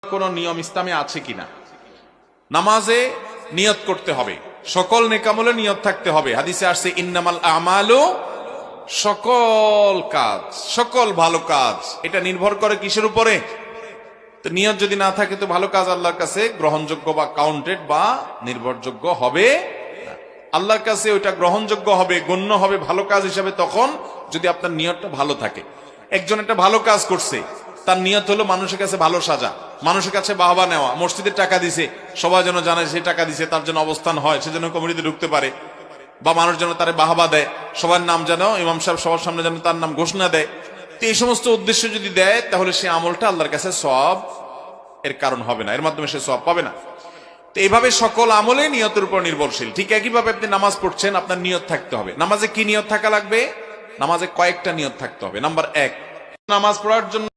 কোন নিয়ম ইসলামে আছে কিনা। নামাজে নিয়ত করতে হবে, সকল নেকামলে নিয়ত থাকতে হবে। হাদিসে আসছে ইন্নামাল আমালু, সকল কাজ, সকল ভালো কাজ এটা নির্ভর করে কিসের উপরে? তো নিয়ত যদি না থাকে তো ভালো কাজ আল্লাহর কাছে গ্রহণযোগ্য বা কাউন্টেড বা নির্ভরযোগ্য হবে না। আল্লাহর কাছে ওইটা গ্রহণযোগ্য হবে, গণ্য হবে ভালো কাজ হিসাবে তখন যদি আপনার নিয়তটা ভালো থাকে। একজন একটা ভালো কাজ করছে, তার নিয়ত হলো মানুষের কাছে ভালো সাজা, মানুষের কাছে বাহবা নেওয়া, মসজিদের টাকা দিছে, সবাই যেন জানে সে টাকা দিছে, তার জন্য অবস্থান হয়, সেজন্য কমিটিতে ঢুকতে পারে, বা মানুষ যেন তার বাহবা দেয়, সবার নাম যেন ইমাম সাহেব সবার সামনে যেন তার নাম ঘোষণা দেয়। তো এই সমস্ত উদ্দেশ্য যদি দেয় তাহলে সে আমলটা আল্লাহর কাছে সওয়াব এর কারণ হবে না, এর মাধ্যমে সে সওয়াব পাবে না। তো এইভাবে সকল আমলে নিয়তের উপর নির্ভরশীল। ঠিক একইভাবে আপনি নামাজ পড়ছেন, আপনার নিয়ত থাকতে হবে। নামাজে কি নিয়ত থাকা লাগবে? নামাজে কয়েকটা নিয়ত থাকতে হবে। নাম্বার 1, নামাজ পড়ার জন্য